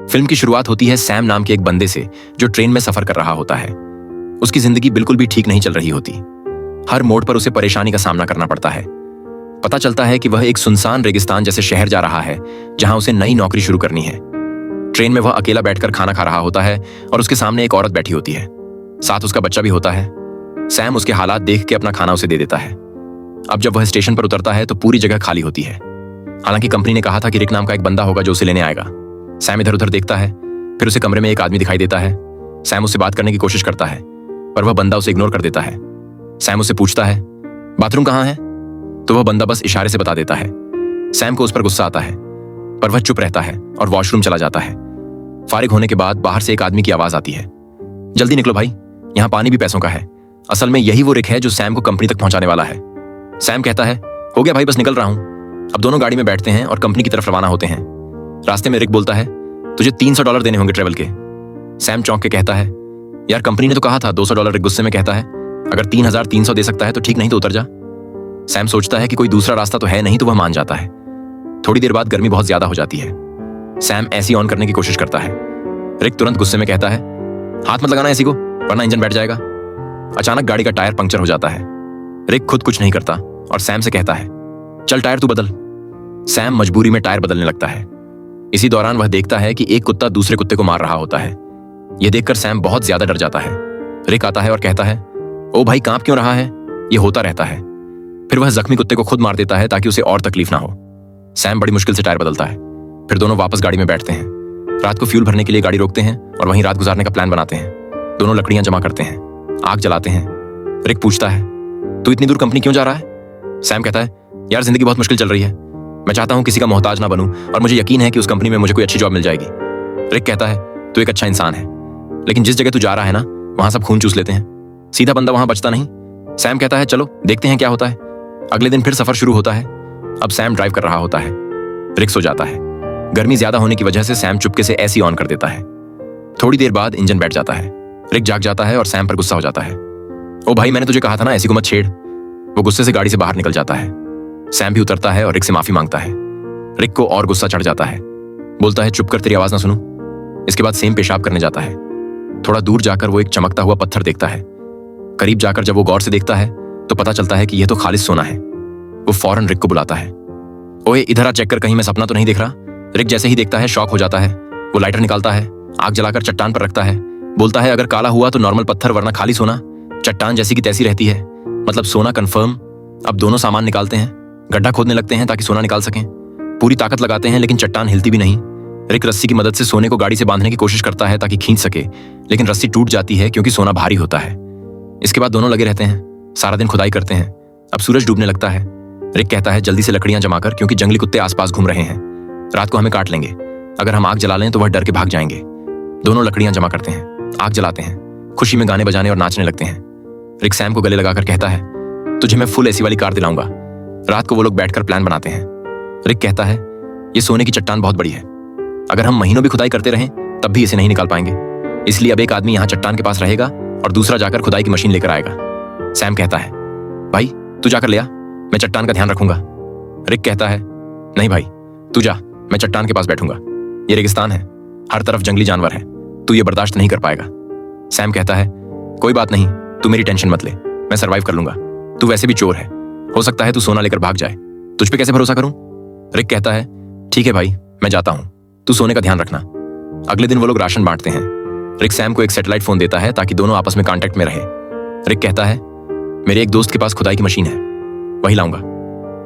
Film की शुरुआत होती है सैम नाम के एक बंदे से जो ट्रेन में सफर कर रहा होता है। उसकी जिंदगी बिल्कुल भी ठीक नहीं चल रही होती। हर मोड़ पर उसे परेशानी का सामना करना पड़ता है। पता चलता है कि वह एक सुनसान रेगिस्तान जैसे शहर जा रहा है जहां उसे नई नौकरी शुरू करनी है। ट्रेन में वह अकेला बैठकर खाना खा रहा होता है और उसके सामने एक औरत बैठी होती है, साथ उसका बच्चा भी होता है। सैम उसके हालात देख के अपना खाना उसे दे देता है। अब जब वह स्टेशन पर उतरता है तो पूरी जगह खाली होती है। हालांकि कंपनी ने कहा था कि रिक नाम का एक बंदा होगा जो उसे लेने आएगा। सैम इधर उधर देखता है, फिर उसे कमरे में एक आदमी दिखाई देता है। सैम उससे बात करने की कोशिश करता है पर वह बंदा उसे इग्नोर कर देता है। सैम उससे पूछता है बाथरूम कहाँ है, तो वह बंदा बस इशारे से बता देता है। सैम को उस पर गुस्सा आता है पर वह चुप रहता है और वॉशरूम चला जाता है। फारिग होने के बाद बाहर से एक आदमी की आवाज आती है, जल्दी निकलो भाई, यहाँ पानी भी पैसों का है। असल में यही वो रिक है जो सैम को कंपनी तक पहुंचाने वाला है। सैम कहता है हो गया भाई, बस निकल रहा हूं। अब दोनों गाड़ी में बैठते हैं और कंपनी की तरफ रवाना होते हैं। रास्ते में रिक बोलता है तुझे $300 देने होंगे ट्रेवल के। सैम चौंक के कहता है यार कंपनी ने तो कहा था $200। रिक गुस्से में कहता है अगर 3,300 दे सकता है तो ठीक, नहीं तो उतर जा। सैम सोचता है कि कोई दूसरा रास्ता तो है नहीं, तो वह मान जाता है। थोड़ी देर बाद गर्मी बहुत ज्यादा हो जाती है। सैम एसी ऑन करने की कोशिश करता है। रिक तुरंत गुस्से में कहता है हाथ मत लगाना एसी को वरना इंजन बैठ जाएगा। अचानक गाड़ी का टायर पंक्चर हो जाता है। रिक खुद कुछ नहीं करता और सैम से कहता है चल टायर तू बदल। सैम मजबूरी में टायर बदलने लगता है। इसी दौरान वह देखता है कि एक कुत्ता दूसरे कुत्ते को मार रहा होता है। यह देखकर सैम बहुत ज्यादा डर जाता है। रिक आता है और कहता है ओ भाई कांप क्यों रहा है, यह होता रहता है। फिर वह जख्मी कुत्ते को खुद मार देता है ताकि उसे और तकलीफ ना हो। सैम बड़ी मुश्किल से टायर बदलता है। फिर दोनों वापस गाड़ी में बैठते हैं। रात को फ्यूल भरने के लिए गाड़ी रोकते हैं और वहीं रात गुजारने का प्लान बनाते हैं। दोनों लकड़ियां जमा करते हैं, आग जलाते हैं। रिक पूछता है तू इतनी दूर कंपनी क्यों जा रहा है। सैम कहता है यार जिंदगी बहुत मुश्किल चल रही है, मैं चाहता हूं किसी का मोहताज ना बनूं और मुझे यकीन है कि उस कंपनी में मुझे कोई अच्छी जॉब मिल जाएगी। रिक कहता है तू एक अच्छा इंसान है, लेकिन जिस जगह तू जा रहा है ना वहां सब खून चूस लेते हैं, सीधा बंदा वहां बचता नहीं। सैम कहता है चलो देखते हैं क्या होता है। अगले दिन फिर सफर शुरू होता है। अब सैम ड्राइव कर रहा होता है। रिक सो जाता है। गर्मी ज्यादा होने की वजह से सैम चुपके से एसी ऑन कर देता है। थोड़ी देर बाद इंजन बैठ जाता है। रिक जाग जाता है और सैम पर गुस्सा हो जाता है। ओ भाई मैंने तुझे कहा था ना एसी को मत छेड़। वो गुस्से से गाड़ी से बाहर निकल जाता है। सैम भी उतरता है और रिक से माफी मांगता है। रिक को और गुस्सा चढ़ जाता है। बोलता है चुप कर, तेरी आवाज ना सुनूं। इसके बाद सैम पेशाब करने जाता है। थोड़ा दूर जाकर वो एक चमकता हुआ पत्थर देखता है। करीब जाकर जब वो गौर से देखता है तो पता चलता है कि यह तो खालिस सोना है। वो फौरन रिक को बुलाता है, ओए इधर आ, चेक कर कहीं मैं सपना तो नहीं देख रहा। रिक जैसे ही देखता है शॉक हो जाता है। वो लाइटर निकालता है, आग जलाकर चट्टान पर रखता है। बोलता है अगर काला हुआ तो नॉर्मल पत्थर वरना खाली सोना। चट्टान जैसी की तैसी रहती है, मतलब सोना कंफर्म। अब दोनों सामान निकालते हैं, गड्ढा खोदने लगते हैं ताकि सोना निकाल सकें। पूरी ताकत लगाते हैं लेकिन चट्टान हिलती भी नहीं। रिक रस्सी की मदद से सोने को गाड़ी से बांधने की कोशिश करता है ताकि खींच सके, लेकिन रस्सी टूट जाती है क्योंकि सोना भारी होता है। इसके बाद दोनों लगे रहते हैं, सारा दिन खुदाई करते हैं। अब सूरज डूबने लगता है। रिक कहता है जल्दी से लकड़ियां जमा कर, क्योंकि जंगली कुत्ते आसपास घूम रहे हैं। रात को हमें काट लेंगे। अगर हम आग जला लें तो वह डर के भाग जाएंगे। दोनों लकड़ियां जमा करते हैं, आग जलाते हैं, खुशी में गाने बजाने और नाचने लगते हैं। रिक सैम को गले लगाकर कहता है तुझे मैं फुल एसी वाली कार दिलाऊंगा। रात को वो लोग बैठकर प्लान बनाते हैं। रिक कहता है ये सोने की चट्टान बहुत बड़ी है, अगर हम महीनों भी खुदाई करते रहें तब भी इसे नहीं निकाल पाएंगे। इसलिए अब एक आदमी यहाँ चट्टान के पास रहेगा और दूसरा जाकर खुदाई की मशीन लेकर आएगा। सैम कहता है भाई तू जाकर ले आ, मैं चट्टान का ध्यान रखूंगा। रिक कहता है नहीं भाई तू जा, मैं चट्टान के पास बैठूंगा। ये रेगिस्तान है, हर तरफ जंगली जानवर है, तू ये बर्दाश्त नहीं कर पाएगा। सैम कहता है कोई बात नहीं, तू मेरी टेंशन मत ले, मैं सर्वाइव कर लूंगा। तू वैसे भी चोर है, हो सकता है तू सोना लेकर भाग जाए, तुझ पे कैसे भरोसा करूं। रिक कहता है ठीक है भाई मैं जाता हूं, तू सोने का ध्यान रखना। अगले दिन वो लोग राशन बांटते हैं। रिक सैम को एक सैटेलाइट फोन देता है ताकि दोनों आपस में कांटेक्ट में रहे। रिक कहता है मेरे एक दोस्त के पास खुदाई की मशीन है, वही लाऊंगा,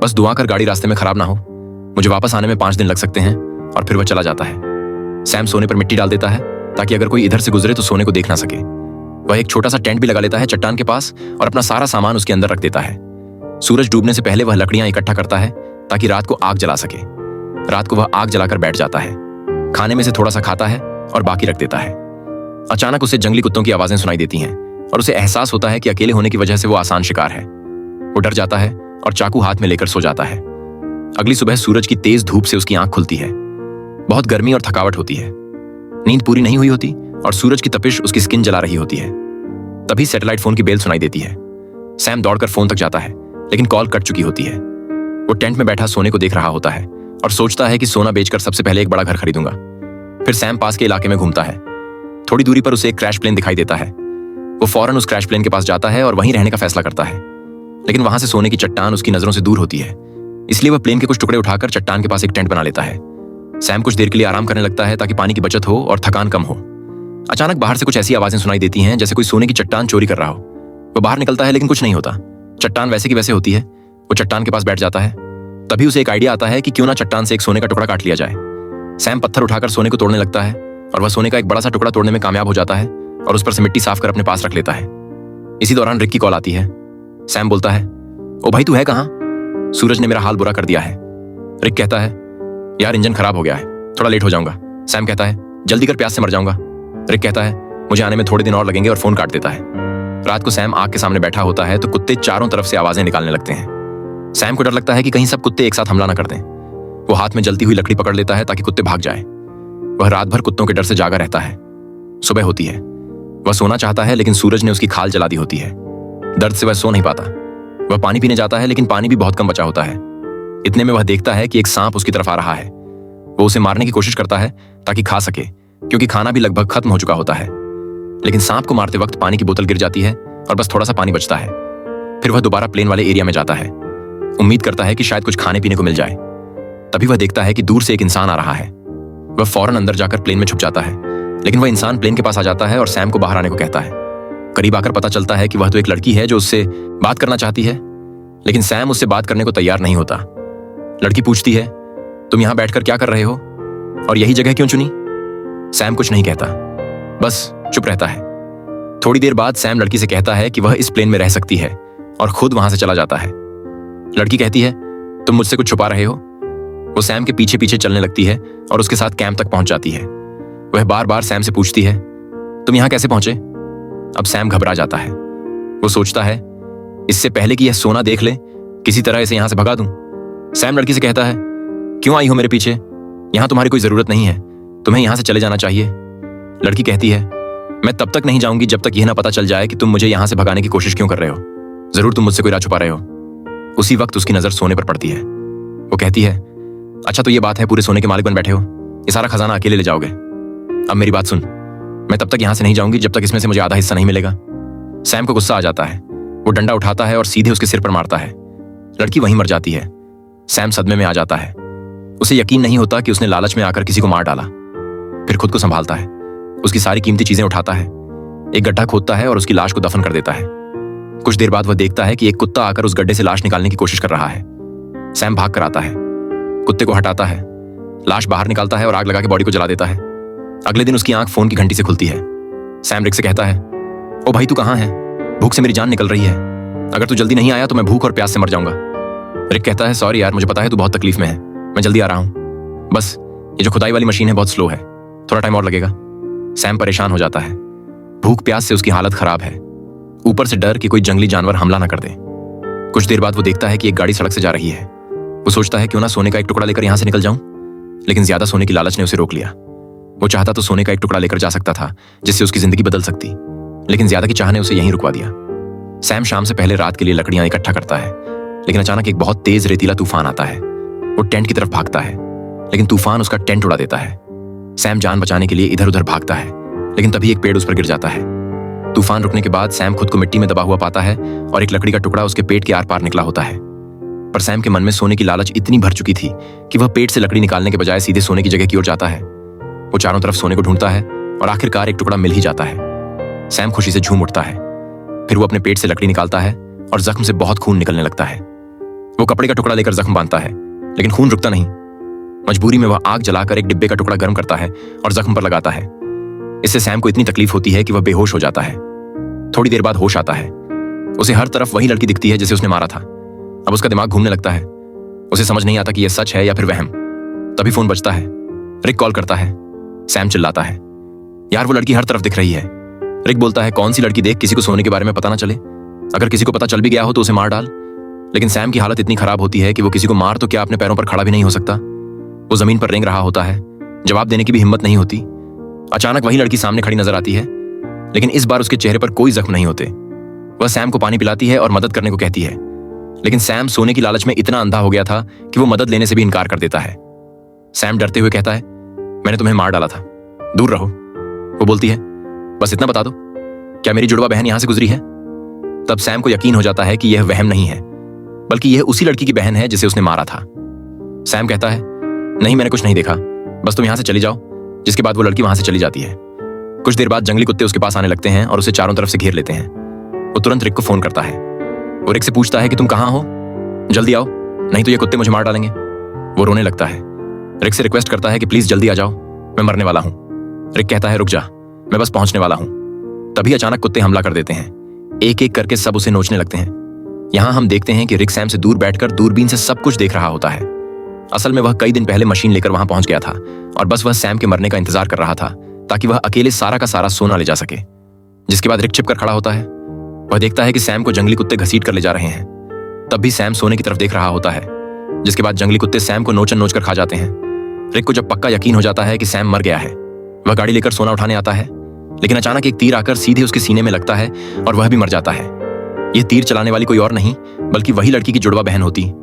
बस दुआ कर गाड़ी रास्ते में खराब ना हो। मुझे वापस आने में 5 दिन लग सकते हैं। और फिर वह चला जाता है। सैम सोने पर मिट्टी डाल देता है ताकि अगर कोई इधर से गुजरे तो सोने को देख ना सके। वह एक छोटा सा टेंट भी लगा लेता है चट्टान के पास और अपना सारा सामान उसके अंदर रख देता है। सूरज डूबने से पहले वह लकड़ियां इकट्ठा करता है ताकि रात को आग जला सके। रात को वह आग जलाकर बैठ जाता है, खाने में से थोड़ा सा खाता है और बाकी रख देता है। अचानक उसे जंगली कुत्तों की आवाजें सुनाई देती हैं और उसे एहसास होता है कि अकेले होने की वजह से वो आसान शिकार है। वो डर जाता है और चाकू हाथ में लेकर सो जाता है। अगली सुबह सूरज की तेज धूप से उसकी आंख खुलती है। बहुत गर्मी और थकावट होती है, नींद पूरी नहीं हुई होती और सूरज की तपिश उसकी स्किन जला रही होती है। तभी सैटेलाइट फोन की बेल सुनाई देती है। सैम दौड़कर फोन तक जाता है लेकिन कॉल कट चुकी होती है। वो टेंट में बैठा सोने को देख रहा होता है और सोचता है कि सोना बेचकर सबसे पहले एक बड़ा घर खरीदूंगा, फिर सैम पास के इलाके में घूमता है। थोड़ी दूरी पर उसे एक क्रैश प्लेन दिखाई देता है। वो फौरन उस क्रैश प्लेन के पास जाता है और वहीं रहने का फैसला करता है। लेकिन वहां से सोने की चट्टान उसकी नजरों से दूर होती है, इसलिए वह प्लेन के कुछ टुकड़े उठाकर चट्टान के पास एक टेंट बना लेता है। सैम कुछ देर के लिए आराम करने लगता है ताकि पानी की बचत हो और थकान कम हो। अचानक बाहर से कुछ ऐसी आवाजें सुनाई देती हैं जैसे कोई सोने की चट्टान चोरी कर रहा हो। वो बाहर निकलता है लेकिन कुछ नहीं होता। चट्टान वैसे की वैसे होती है। वो चट्टान के पास बैठ जाता है। तभी उसे एक आइडिया आता है कि क्यों ना चट्टान से एक सोने का टुकड़ा काट लिया जाए। सैम पत्थर उठाकर सोने को तोड़ने लगता है और वह सोने का एक बड़ा सा टुकड़ा तोड़ने में कामयाब हो जाता है और उस पर से मिट्टी साफ कर अपने पास रख लेता है। इसी दौरान रिक की कॉल आती है। सैम बोलता है, ओ भाई तू है कहाँ? सूरज ने मेरा हाल बुरा कर दिया है। रिक कहता है, यार इंजन खराब हो गया है, थोड़ा लेट हो जाऊंगा। सैम कहता है, जल्दी कर, प्यास से मर जाऊंगा। रिक कहता है, मुझे आने में थोड़े दिन और लगेंगे और फोन काट देता है। रात को सैम आग के सामने बैठा होता है तो कुत्ते चारों तरफ से आवाजें निकालने लगते हैं। सैम को डर लगता है कि कहीं सब कुत्ते एक साथ हमला न कर दें। वो हाथ में जलती हुई लकड़ी पकड़ लेता है ताकि कुत्ते भाग जाएं। वह रात भर कुत्तों के डर से जागा रहता है। सुबह होती है। वह सोना चाहता है लेकिन सूरज ने उसकी खाल जला दी होती है। दर्द से वह सो नहीं पाता। वह पानी पीने जाता है लेकिन पानी भी बहुत कम बचा होता है। इतने में वह देखता है कि एक सांप उसकी तरफ आ रहा है। वो उसे मारने की कोशिश करता है ताकि खा सके, क्योंकि खाना भी लगभग खत्म हो चुका होता है। लेकिन सांप को मारते वक्त पानी की बोतल गिर जाती है और बस थोड़ा सा पानी बचता है। फिर वह दोबारा प्लेन वाले एरिया में जाता है। उम्मीद करता है कि शायद कुछ खाने पीने को मिल जाए। तभी वह देखता है कि दूर से एक इंसान आ रहा है। वह फौरन अंदर जाकर प्लेन में छुप जाता है, लेकिन वह इंसान प्लेन के पास आ जाता है और सैम को बाहर आने को कहता है। करीब आकर पता चलता है कि वह तो एक लड़की है जो उससे बात करना चाहती है, लेकिन सैम उससे बात करने को तैयार नहीं होता। लड़की पूछती है, तुम यहां बैठकर क्या कर रहे हो और यही जगह क्यों चुनी? सैम कुछ नहीं कहता, बस चुप रहता है। थोड़ी देर बाद सैम लड़की से कहता है कि वह इस प्लेन में रह सकती है और खुद वहां से चला जाता है। लड़की कहती है, तुम मुझसे कुछ छुपा रहे हो? वो सैम के पीछे पीछे चलने लगती है और उसके साथ कैंप तक पहुंच जाती है। वह बार बार सैम से पूछती है, तुम यहां कैसे पहुंचे? अब सैम घबरा जाता है। वो सोचता है, इससे पहले कि यह सोना देख ले, किसी तरह इसे यहां से भगा दूं। सैम लड़की से कहता है, क्यों आई हो मेरे पीछे? यहां तुम्हारी कोई जरूरत नहीं है, तुम्हें यहां से चले जाना चाहिए। लड़की कहती है, मैं तब तक नहीं जाऊंगी जब तक यह ना पता चल जाए कि तुम मुझे यहां से भगाने की कोशिश क्यों कर रहे हो। जरूर तुम मुझसे कोई राज छुपा रहे हो। उसी वक्त उसकी नजर सोने पर पड़ती है। वो कहती है, अच्छा तो ये बात है, पूरे सोने के मालिक बन बैठे हो, ये सारा खजाना अकेले ले जाओगे। अब मेरी बात सुन, मैं तब तक यहां से नहीं जाऊंगी जब तक इसमें से मुझे आधा हिस्सा नहीं मिलेगा। सैम को गुस्सा आ जाता है। वो डंडा उठाता है और सीधे उसके सिर पर मारता है। लड़की वहीं मर जाती है। सैम सदमे में आ जाता है। उसे यकीन नहीं होता कि उसने लालच में आकर किसी को मार डाला। फिर खुद को संभालता है, उसकी सारी कीमती चीजें उठाता है, एक गड्ढा खोदता है और उसकी लाश को दफन कर देता है। कुछ देर बाद वह देखता है कि एक कुत्ता आकर उस गड्ढे से लाश निकालने की कोशिश कर रहा है। सैम भाग कर आता है, कुत्ते को हटाता है, लाश बाहर निकालता है और आग लगा के बॉडी को जला देता है। अगले दिन उसकी आंख फोन की घंटी से खुलती है। सैम रिक से कहता है, ओ भाई तू कहाँ है? भूख से मेरी जान निकल रही है, अगर तू जल्दी नहीं आया तो मैं भूख और प्यास से मर जाऊंगा। रिक कहता है, सॉरी यार, मुझे पता है तू बहुत तकलीफ में है, मैं जल्दी आ रहा हूँ। बस ये जो खुदाई वाली मशीन है बहुत स्लो है, थोड़ा टाइम और लगेगा। सैम परेशान हो जाता है। भूख प्यास से उसकी हालत खराब है, ऊपर से डर कि कोई जंगली जानवर हमला ना कर दे। कुछ देर बाद वो देखता है कि एक गाड़ी सड़क से जा रही है। वो सोचता है क्यों ना सोने का एक टुकड़ा लेकर यहां से निकल जाऊं, लेकिन ज्यादा सोने की लालच ने उसे रोक लिया। वो चाहता तो सोने का एक टुकड़ा लेकर जा सकता था जिससे उसकी जिंदगी बदल सकती, लेकिन ज्यादा की चाह ने उसे यहीं रुकवा दिया। सैम शाम से पहले रात के लिए लकड़ियां इकट्ठा करता है, लेकिन अचानक एक बहुत तेज रेतीला तूफान आता है। वो टेंट की तरफ भागता है, लेकिन तूफान उसका टेंट उड़ा देता है। सैम जान बचाने के लिए इधर उधर भागता है, लेकिन तभी एक पेड़ उस पर गिर जाता है। तूफान रुकने के बाद सैम खुद को मिट्टी में दबा हुआ पाता है और एक लकड़ी का टुकड़ा उसके पेट के आर पार निकला होता है। पर सैम के मन में सोने की लालच इतनी भर चुकी थी कि वह पेट से लकड़ी निकालने के बजाय सीधे सोने की जगह की ओर जाता है। वो चारों तरफ सोने को ढूंढता है और आखिरकार एक टुकड़ा मिल ही जाता है। सैम खुशी से झूम उठता है। फिर वो अपने पेट से लकड़ी निकालता है और जख्म से बहुत खून निकलने लगता है। वो कपड़े का टुकड़ा लेकर जख्म बांधता है, लेकिन खून रुकता नहीं। मजबूरी में वह आग जलाकर एक डिब्बे का टुकड़ा गर्म करता है और जख्म पर लगाता है। इससे सैम को इतनी तकलीफ होती है कि वह बेहोश हो जाता है। थोड़ी देर बाद होश आता है। उसे हर तरफ वही लड़की दिखती है जिसे उसने मारा था। अब उसका दिमाग घूमने लगता है। उसे समझ नहीं आता कि यह सच है या फिर वहम। तभी फोन बजता है। रिक कॉल करता है। सैम चिल्लाता है, यार वो लड़की हर तरफ दिख रही है। रिक बोलता है, कौन सी लड़की देख, किसी को सोने के बारे में पता ना चले, अगर किसी को पता चल भी गया हो तो उसे मार डाल। लेकिन सैम की हालत इतनी खराब होती है कि वो किसी को मार तो क्या अपने पैरों पर खड़ा भी नहीं हो सकता। वो जमीन पर रेंग रहा होता है, जवाब देने की भी हिम्मत नहीं होती। अचानक वही लड़की सामने खड़ी नजर आती है, लेकिन इस बार उसके चेहरे पर कोई जख्म नहीं होते। वह सैम को पानी पिलाती है और मदद करने को कहती है, लेकिन सैम सोने की लालच में इतना अंधा हो गया था कि वो मदद लेने से भी इनकार कर देता है। सैम डरते हुए कहता है, मैंने तुम्हें मार डाला था, दूर रहो। वो बोलती है, बस इतना बता दो, क्या मेरी जुड़वा बहन यहां से गुजरी है? तब सैम को यकीन हो जाता है कि यह वहम नहीं है, बल्कि यह उसी लड़की की बहन है जिसे उसने मारा था। सैम कहता है, नहीं, मैंने कुछ नहीं देखा, बस तुम यहां से चली जाओ। जिसके बाद वो लड़की वहां से चली जाती है। कुछ देर बाद जंगली कुत्ते उसके पास आने लगते हैं और उसे चारों तरफ से घेर लेते हैं। वो तुरंत रिक को फोन करता है। वो रिक से पूछता है कि तुम कहां हो, जल्दी आओ, नहीं तो ये कुत्ते मुझे मार डालेंगे। वो रोने लगता है। रिक से रिक्वेस्ट करता है कि प्लीज जल्दी आ जाओ, मैं मरने वाला हूं। रिक कहता है, रुक जा, मैं बस पहुंचने वाला हूं। तभी अचानक कुत्ते हमला कर देते हैं। एक एक करके सब उसे नोचने लगते हैं। यहां हम देखते हैं कि रिक सैम से दूर बैठकर दूरबीन से सब कुछ देख रहा होता है। असल में वह कई दिन पहले मशीन लेकर वहां पहुंच गया था और बस वह सैम के मरने का इंतजार कर रहा था ताकि वह अकेले सारा का सारा सोना ले जा सके। जिसके बाद रिक छिपकर खड़ा होता है। वह देखता है कि सैम को जंगली कुत्ते घसीट कर ले जा रहे हैं। तब भी सैम सोने की तरफ देख रहा होता है। जिसके बाद जंगली कुत्ते सैम को नोचन नोच कर खा जाते हैं। रिक को जब पक्का यकीन हो जाता है कि सैम मर गया है, वह गाड़ी लेकर सोना उठाने आता है, लेकिन अचानक एक तीर आकर सीधे उसके सीने में लगता है और वह भी मर जाता है। यह तीर चलाने वाली कोई और नहीं बल्कि वही लड़की की जुड़वा बहन होती